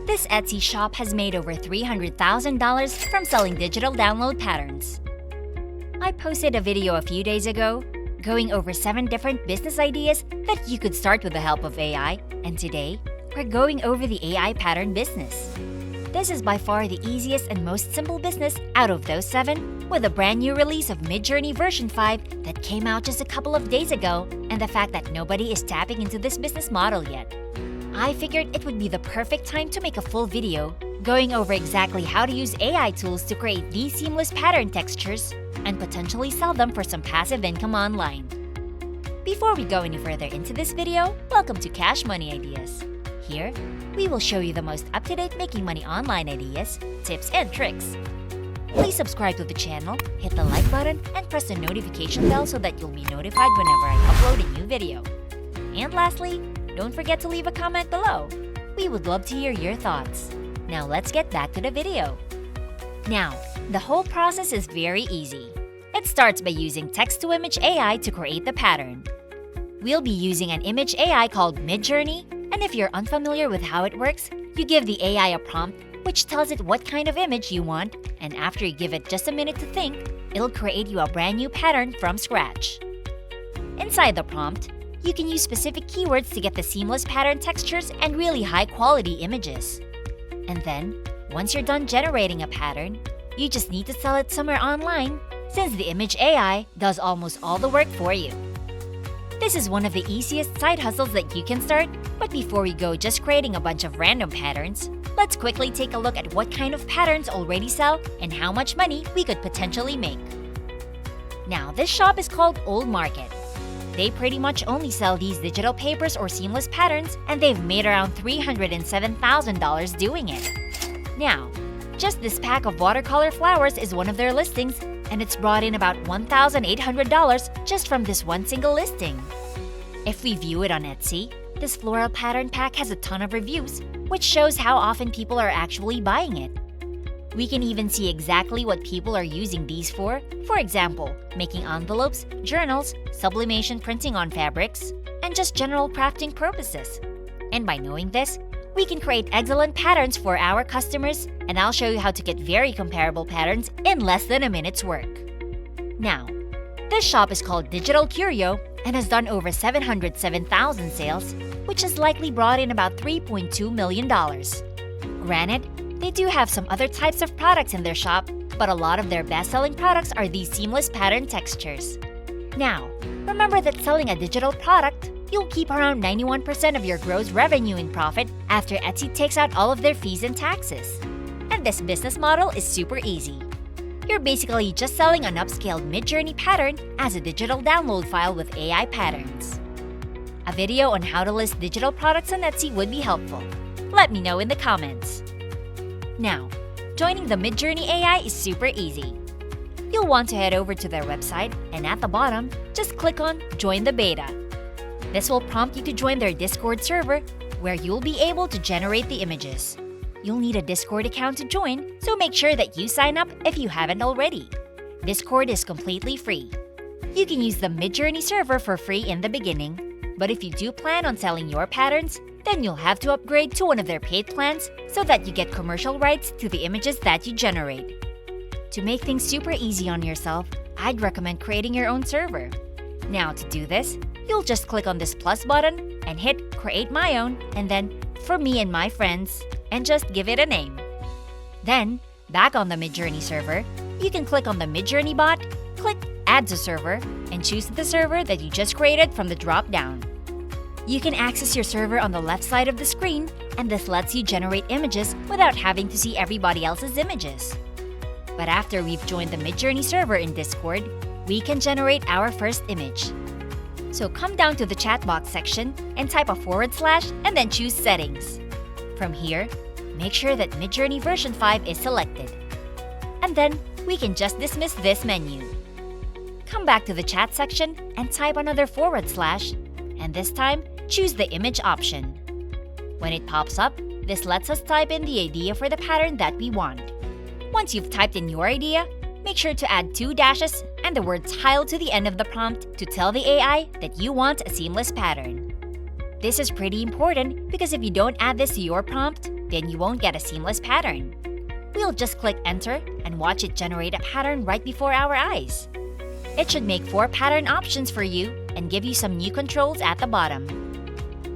This Etsy shop has made over $300,000 from selling digital download patterns. I posted a video a few days ago going over 7 different business ideas that you could start with the help of AI, and today, we're going over the AI pattern business. This is by far the easiest and most simple business out of those 7, with a brand new release of Midjourney version 5 that came out just a couple of days ago, and the fact that nobody is tapping into this business model yet. I figured it would be the perfect time to make a full video going over exactly how to use AI tools to create these seamless pattern textures and potentially sell them for some passive income online. Before we go any further into this video, welcome to Cash Money Ideas. Here, we will show you the most up-to-date making money online ideas, tips, and tricks. Please subscribe to the channel, hit the like button, and press the notification bell so that you'll be notified whenever I upload a new video. And lastly, don't forget to leave a comment below. We would love to hear your thoughts. Now let's get back to the video. Now, the whole process is very easy. It starts by using text-to-image AI to create the pattern. We'll be using an image AI called Midjourney, and if you're unfamiliar with how it works, you give the AI a prompt which tells it what kind of image you want, and after you give it just a minute to think, it'll create you a brand new pattern from scratch. Inside the prompt, you can use specific keywords to get the seamless pattern textures and really high-quality images. And then, once you're done generating a pattern, you just need to sell it somewhere online, since the image AI does almost all the work for you. This is one of the easiest side hustles that you can start, but before we go just creating a bunch of random patterns, let's quickly take a look at what kind of patterns already sell and how much money we could potentially make. Now, this shop is called Old Market. They pretty much only sell these digital papers or seamless patterns, and they've made around $307,000 doing it. Now, just this pack of watercolor flowers is one of their listings, and it's brought in about $1,800 just from this one single listing. If we view it on Etsy, this floral pattern pack has a ton of reviews, which shows how often people are actually buying it. We can even see exactly what people are using these for example, making envelopes, journals, sublimation printing on fabrics, and just general crafting purposes. And by knowing this, we can create excellent patterns for our customers, and I'll show you how to get very comparable patterns in less than a minute's work. Now, this shop is called Digital Curio and has done over 707,000 sales, which has likely brought in about $3.2 million. Granted, they do have some other types of products in their shop, but a lot of their best-selling products are these seamless pattern textures. Now, remember that selling a digital product, you'll keep around 91% of your gross revenue in profit after Etsy takes out all of their fees and taxes. And this business model is super easy. You're basically just selling an upscaled Midjourney pattern as a digital download file with AI patterns. A video on how to list digital products on Etsy would be helpful. Let me know in the comments. Now, joining the Midjourney AI is super easy. You'll want to head over to their website, and at the bottom, just click on Join the Beta. This will prompt you to join their Discord server, where you'll be able to generate the images. You'll need a Discord account to join, so make sure that you sign up if you haven't already. Discord is completely free. You can use the Midjourney server for free in the beginning, but if you do plan on selling your patterns, then you'll have to upgrade to one of their paid plans so that you get commercial rights to the images that you generate. To make things super easy on yourself, I'd recommend creating your own server. Now, to do this, you'll just click on this plus button and hit Create My Own, and then For Me and My Friends, and just give it a name. Then, back on the Midjourney server, you can click on the Midjourney bot, click Add to Server, and choose the server that you just created from the drop-down. You can access your server on the left side of the screen, and this lets you generate images without having to see everybody else's images. But after we've joined the Midjourney server in Discord, we can generate our first image. So come down to the chat box section and type a / and then choose Settings. From here, make sure that Midjourney version 5 is selected. And then, we can just dismiss this menu. Come back to the chat section and type another / and this time, choose the image option. When it pops up, this lets us type in the idea for the pattern that we want. Once you've typed in your idea, make sure to add 2 dashes and the word tile to the end of the prompt to tell the AI that you want a seamless pattern. This is pretty important because if you don't add this to your prompt, then you won't get a seamless pattern. We'll just click enter and watch it generate a pattern right before our eyes. It should make 4 pattern options for you and give you some new controls at the bottom.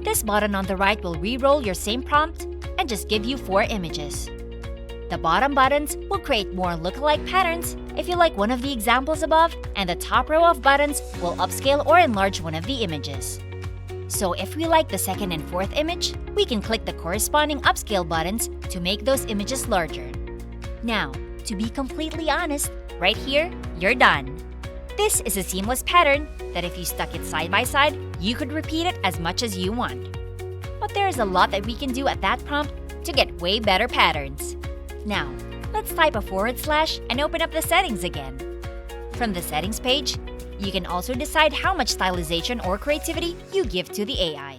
This button on the right will re-roll your same prompt and just give you 4 images. The bottom buttons will create more lookalike patterns if you like one of the examples above, and the top row of buttons will upscale or enlarge one of the images. So if we like the second and fourth image, we can click the corresponding upscale buttons to make those images larger. Now, to be completely honest, right here, you're done. This is a seamless pattern that if you stuck it side by side, you could repeat it as much as you want. But there is a lot that we can do at that prompt to get way better patterns. Now, let's type a / and open up the settings again. From the settings page, you can also decide how much stylization or creativity you give to the AI.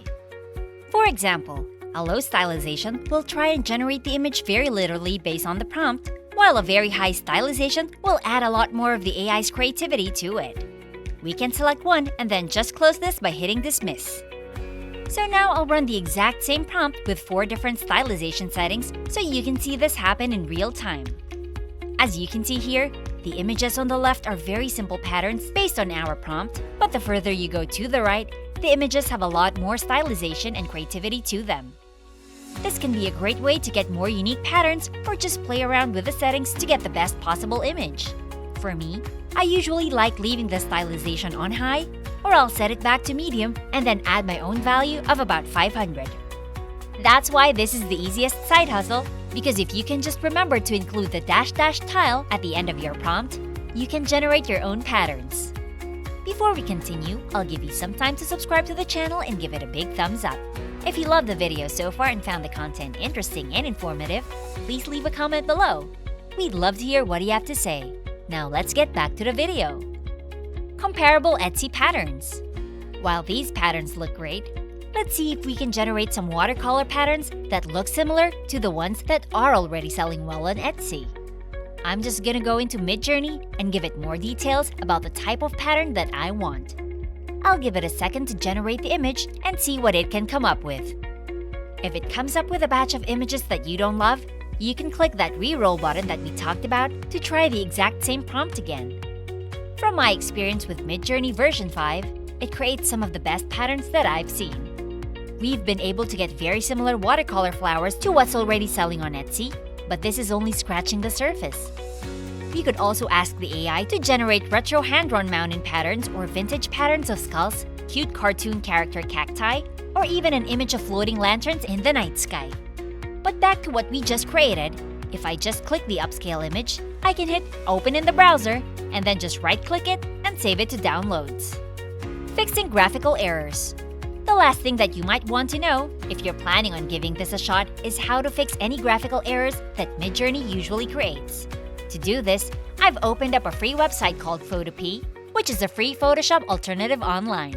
For example, a low stylization will try and generate the image very literally based on the prompt, while a very high stylization will add a lot more of the AI's creativity to it. We can select one and then just close this by hitting dismiss. So now I'll run the exact same prompt with 4 different stylization settings so you can see this happen in real time. As you can see here, the images on the left are very simple patterns based on our prompt, but the further you go to the right, the images have a lot more stylization and creativity to them. This can be a great way to get more unique patterns or just play around with the settings to get the best possible image. For me, I usually like leaving the stylization on high, or I'll set it back to medium and then add my own value of about 500. That's why this is the easiest side hustle, because if you can just remember to include the -- tile at the end of your prompt, you can generate your own patterns. Before we continue, I'll give you some time to subscribe to the channel and give it a big thumbs up. If you loved the video so far and found the content interesting and informative, please leave a comment below. We'd love to hear what you have to say. Now let's get back to the video. Comparable Etsy patterns. While these patterns look great, let's see if we can generate some watercolor patterns that look similar to the ones that are already selling well on Etsy. I'm just gonna go into Midjourney and give it more details about the type of pattern that I want. I'll give it a second to generate the image and see what it can come up with. If it comes up with a batch of images that you don't love, you can click that re-roll button that we talked about to try the exact same prompt again. From my experience with Midjourney version 5, it creates some of the best patterns that I've seen. We've been able to get very similar watercolor flowers to what's already selling on Etsy, but this is only scratching the surface. You could also ask the AI to generate retro hand-drawn mountain patterns or vintage patterns of skulls, cute cartoon character cacti, or even an image of floating lanterns in the night sky. But back to what we just created, if I just click the upscale image, I can hit Open in the browser and then just right-click it and save it to downloads. Fixing graphical errors. The last thing that you might want to know, if you're planning on giving this a shot, is how to fix any graphical errors that Midjourney usually creates. To do this, I've opened up a free website called Photopea, which is a free Photoshop alternative online.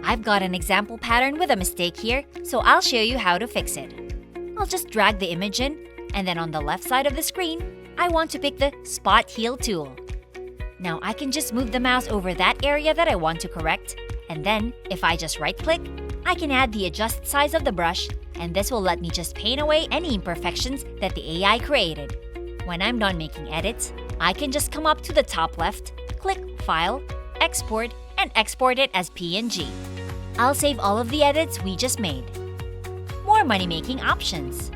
I've got an example pattern with a mistake here, so I'll show you how to fix it. I'll just drag the image in, and then on the left side of the screen, I want to pick the Spot Heal tool. Now I can just move the mouse over that area that I want to correct, and then, if I just right-click, I can add the adjust size of the brush, and this will let me just paint away any imperfections that the AI created. When I'm done making edits, I can just come up to the top left, click File, Export, and export it as PNG. I'll save all of the edits we just made. More money-making options.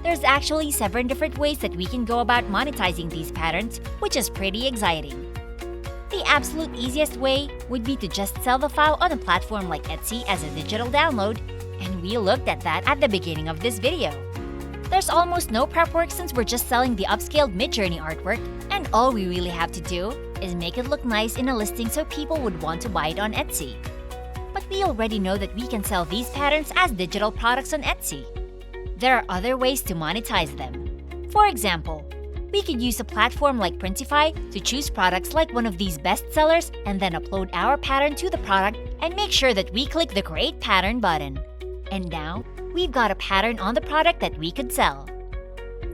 There's actually 7 different ways that we can go about monetizing these patterns, which is pretty exciting. The absolute easiest way would be to just sell the file on a platform like Etsy as a digital download, and we looked at that at the beginning of this video. There's almost no prep work since we're just selling the upscaled Midjourney artwork, and all we really have to do is make it look nice in a listing so people would want to buy it on Etsy. But we already know that we can sell these patterns as digital products on Etsy. There are other ways to monetize them. For example, we could use a platform like Printify to choose products like one of these bestsellers and then upload our pattern to the product and make sure that we click the Create Pattern button. And now, we've got a pattern on the product that we could sell.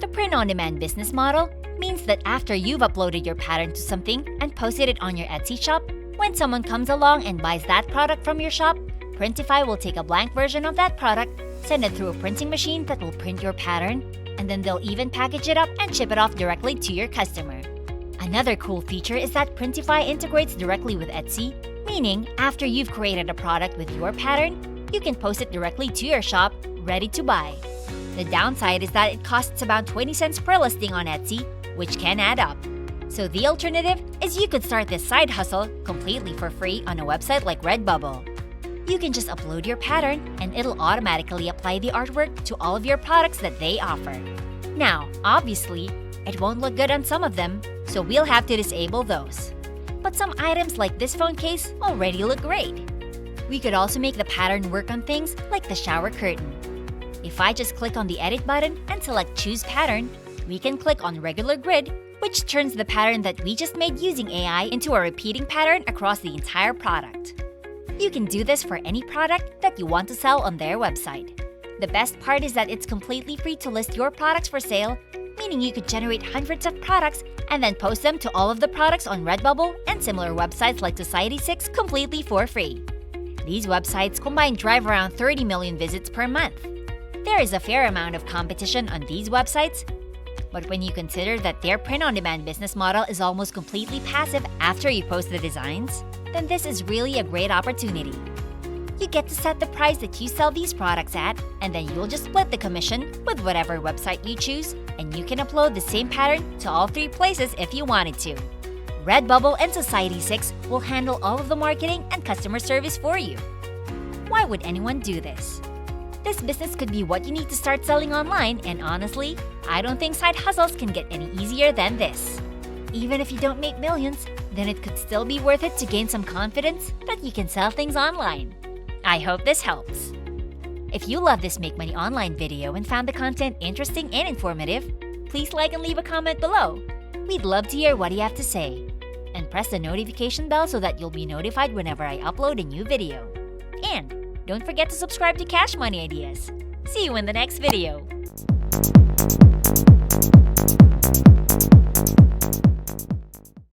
The print-on-demand business model means that after you've uploaded your pattern to something and posted it on your Etsy shop, when someone comes along and buys that product from your shop, Printify will take a blank version of that product, send it through a printing machine that will print your pattern, and then they'll even package it up and ship it off directly to your customer. Another cool feature is that Printify integrates directly with Etsy, meaning after you've created a product with your pattern, you can post it directly to your shop, ready to buy. The downside is that it costs about 20 cents per listing on Etsy, which can add up. So the alternative is you could start this side hustle completely for free on a website like Redbubble. You can just upload your pattern and it'll automatically apply the artwork to all of your products that they offer. Now, obviously, it won't look good on some of them, so we'll have to disable those. But some items like this phone case already look great. We could also make the pattern work on things like the shower curtain. If I just click on the Edit button and select Choose Pattern, we can click on Regular Grid, which turns the pattern that we just made using AI into a repeating pattern across the entire product. You can do this for any product that you want to sell on their website. The best part is that it's completely free to list your products for sale, meaning you could generate hundreds of products and then post them to all of the products on Redbubble and similar websites like Society6 completely for free. These websites combined drive around 30 million visits per month. There is a fair amount of competition on these websites, but when you consider that their print-on-demand business model is almost completely passive after you post the designs, then this is really a great opportunity. You get to set the price that you sell these products at, and then you'll just split the commission with whatever website you choose, and you can upload the same pattern to all 3 places if you wanted to. Redbubble and Society6 will handle all of the marketing and customer service for you. Why would anyone do this? This business could be what you need to start selling online, and honestly, I don't think side hustles can get any easier than this. Even if you don't make millions, then it could still be worth it to gain some confidence that you can sell things online. I hope this helps. If you love this Make Money Online video and found the content interesting and informative, please like and leave a comment below. We'd love to hear what you have to say. And press the notification bell so that you'll be notified whenever I upload a new video. And don't forget to subscribe to Cash Money Ideas. See you in the next video.